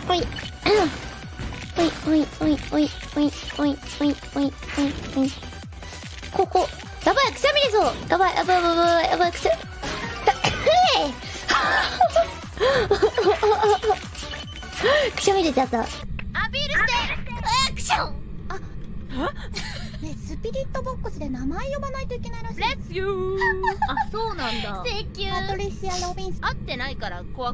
おい。おいおいおいおいおいおいおいおいおいおい。ここ。やばい、くしゃみ出そう。やばい、やばい、やばい、やばい、くしゃくしゃみ出ちゃった。アピールしてアクション。ね、スピリットボックスで名前呼ばないといけないらしい。レッツユー。あ、そうなんだ。パトリシア・ロビンス。会ってないから怖く